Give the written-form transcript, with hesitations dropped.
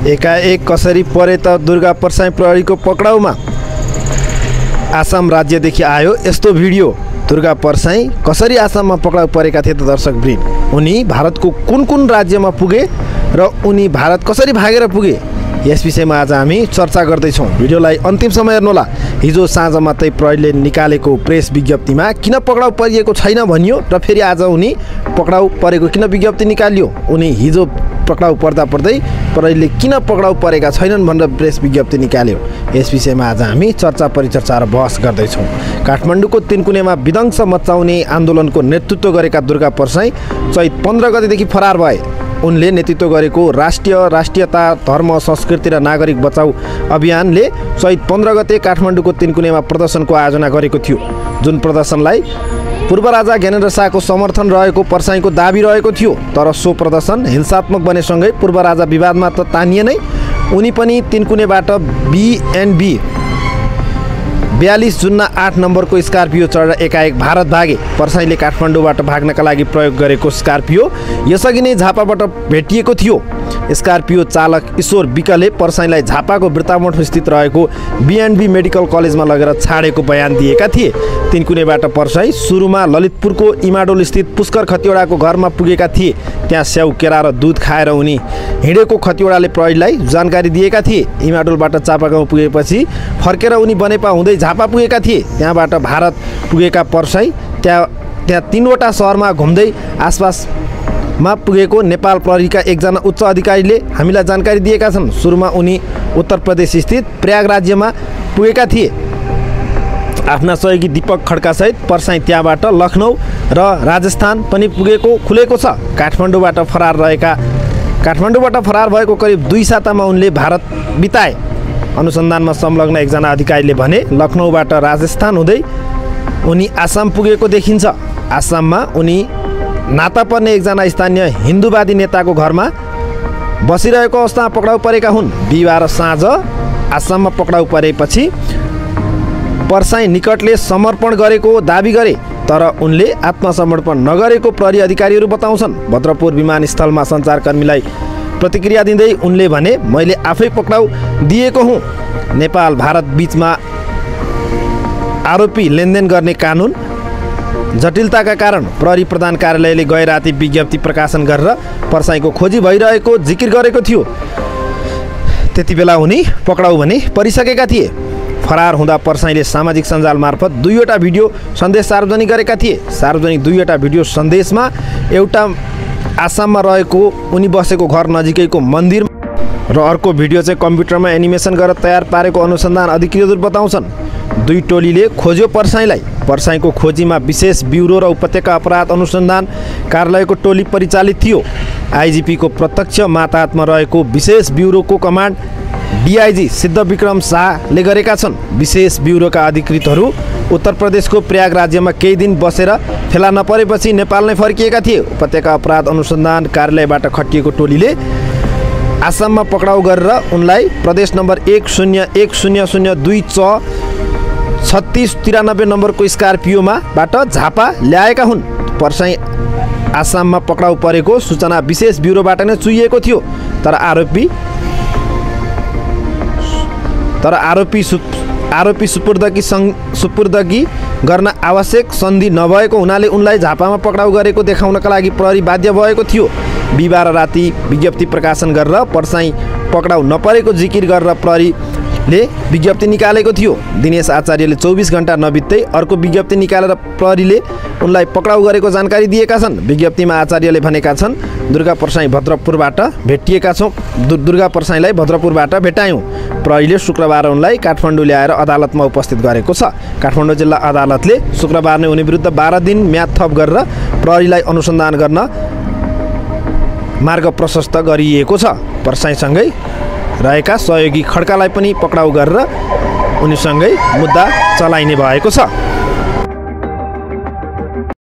एकाएक कसरी परे त दुर्गा परसाई प्रहरीको पक्राउमा। आसाम राज्यदेखि आयो यस्तो भिडियो। दुर्गा परसाई कसरी आसाममा पक्राउ परेका थिए त दर्शकवृन्द? उनी भारतको कुन कुन राज्यमा पुगे र उनी भारत कसरी भागेर पुगे, यस विषयमा आज हामी चर्चा गर्दैछौँ। भिडियोलाई अन्तिम समय हेर्नुहोला। हिजो साँझ मात्रै प्रहरीले निकालेको प्रेस विज्ञप्तिमा किन पक्राउ परिएको छैन भनियो र फेरि आज उनी पक्राउ परेको किन विज्ञप्ति निकालियो। उनी हिजो पक्राउ पर्दा पर्दै प्रहरीले किन पक्राउ परेका छैनन् भनेर प्रेस विज्ञप्ति निकाल्यो। यस विषयमा आज हामी चर्चा परिचर्चा र बहस गर्दैछौँ। काठमाडौँको तिनकुनेमा विध्वंस मचाउने आन्दोलनको नेतृत्व गरेका दुर्गा परसाई चैत 15 गतेदेखि फरार भए। उनले नेतृत्व गरेको राष्ट्रियता धर्म संस्कृति र नागरिक बचाउ अभियानले चैत 15 गते काठमाडौँको तिनकुनेमा प्रदर्शनको आयोजना गरेको थियो। जुन प्रदर्शनलाई पूर्व राजा ज्ञानेन्द्र शाहको समर्थन रहेको परसाईको दाबी रहेको थियो। तर सो प्रदर्शन हिंसात्मक बनेसँगै पूर्व राजा विवादमा त तानिए नै उनी पनि तिनकुनेबाट BNB 4208 नम्बरको स्कर्पियो चढेर एकाएक भारत भागे। परसाईले काठमाडौँबाट भाग्नका लागि प्रयोग गरेको स्कर्पियो यसअघि नै झापाबाट भेटिएको थियो। स्कर्पियो चालक ईश्वर विकले परसाईलाई झापाको वृत्तामठ स्थित रहेको BNB मेडिकल कलेजमा लगेर छाडेको बयान दिएका थिए। तिनकुनेबाट परसाई सुरुमा ललितपुरको इमाडोल स्थित पुष्कर खतिवडाको घरमा पुगेका थिए। त्यहाँ स्याउ केरा र दुध खाएर उनी हिँडेको खतिवडाले प्रहरीलाई जानकारी दिएका थिए। इमाडोलबाट चापागाउँ पुगेपछि फर्केर उनी बनेपा हुँदै झापा पुगेका थिए। त्यहाँबाट भारत पुगेका परसाई त्यहाँ 3वटा सहरमा घुम्दै आसपासमा पुगेको नेपाल प्रहरीका एकजना उच्च अधिकारीले हामीलाई जानकारी दिएका छन्। सुरुमा उनी उत्तर प्रदेश स्थित प्रयाग राज्यमा पुगेका थिए। आफ्ना सहयोगी दीपक खड्कासहित परसाई त्यहाँबाट लखनऊ र राजस्थान पनि खुलेको छ। काठमाडौँबाट फरार भएको करिब 2 सातामा उनले भारत बिताए। अनुसन्धानमा संलग्न एकजना अधिकारीले भने लखनऊबाट राजस्थान हुँदै उनी आसाम पुगेको देखिन्छ। आसाममा उनी नाता पर्ने एकजना स्थानीय हिन्दूवादी नेताको घरमा बसिरहेको अवस्थामा पक्राउ परेका हुन्। बिहिबार साँझ आसाममा पक्राउ परेपछि परसाई निकटले समर्पण गरेको दाबी गरे। तर उनले आत्मसमर्पण नगरेको प्रहरी अधिकारीहरू बताउँछन्। भद्रपुर विमानस्थलमा सञ्चारकर्मीलाई प्रतिक्रिया दिँदै उनले भने मैले आफै पक्राउ दिएको हुँ। नेपाल भारत बीचमा आरोपी लेनदेन गर्ने कानुन जटिलताका कारण प्रहरी प्रधान कार्यालयले गए राति विज्ञप्ति प्रकाशन गरेर परसाईको खोजी भइरहेको जिकिर गरेको थियो। त्यति बेला उनी पक्राउ भने परिसकेका थिए। फरार हुँदा परसाईले सामाजिक सञ्जाल मार्फत 2वटा भिडियो सन्देश सार्वजनिक गरेका थिए। सार्वजनिक 2वटा भिडियो सन्देशमा एउटा आसाममा रहेको उनी बसेको घर नजिकैको मन्दिर र अर्को भिडियो चाहिँ कम्प्युटरमा एनिमेसन गरेर तयार पारेको अनुसन्धान अधिकृतहरू बताउँछन्। 2 टोलीले खोज्यो परसाईलाई। परसाईको खोजीमा विशेष ब्युरो र उपत्यका अपराध अनुसन्धान कार्यालयको टोली परिचालित थियो। IGP को प्रत्यक्ष मातहतमा रहेको विशेष ब्युरोको कमान्ड DIG सिद्ध विक्रम शाहले गरेका छन्। विशेष ब्युरोका अधिकृतहरू उत्तर प्रदेशको प्रयाग राज्यमा केही दिन बसेर फेला नपरेपछि नेपाल नै फर्किएका थिए। उपत्यका अपराध अनुसन्धान कार्यालयबाट खटिएको टोलीले आसाममा पक्राउ गरेर उनलाई प्रदेश नम्बर 101002 3693 नम्बरको स्कर्पियोबाट झापा ल्याएका हुन्। परसाई आसाममा पक्राउ परेको सूचना विशेष ब्युरोबाट नै चुइएको थियो। तर आरोपी सुपुर्दगी गर्न आवश्यक सन्धि नभएको हुनाले उनलाई झापामा पक्राउ गरेको देखाउनका लागि प्रहरी बाध्य भएको थियो। बिहिबार राति विज्ञप्ति प्रकाशन गरेर परसाई पक्राउ नपरेको जिकिर गरेर प्रहरीले विज्ञप्ति निकालेको थियो। दिनेश आचार्यले 24 घण्टा नबित्दै अर्को विज्ञप्ति निकालेर प्रहरीले उनलाई पक्राउ गरेको जानकारी दिएका छन्। विज्ञप्तिमा आचार्यले भनेका छन् दुर्गा परसाई भद्रपुरबाट भेटिएका छौँ। दुर्गा परसाईलाई भद्रपुरबाट भेटायौँ। प्रहरीले शुक्रबार उनलाई काठमाडौँ ल्याएर अदालतमा उपस्थित गरेको छ। काठमाडौँ जिल्ला अदालतले शुक्रबार नै उनी विरुद्ध 12 दिन म्याद थप गरेर प्रहरीलाई अनुसन्धान गर्न मार्ग प्रशस्त गरिएको छ। परसाईसँगै रहेका सहयोगी खड्कालाई पनि पक्राउ गरेर उनीसँगै मुद्दा चलाइने भएको छ।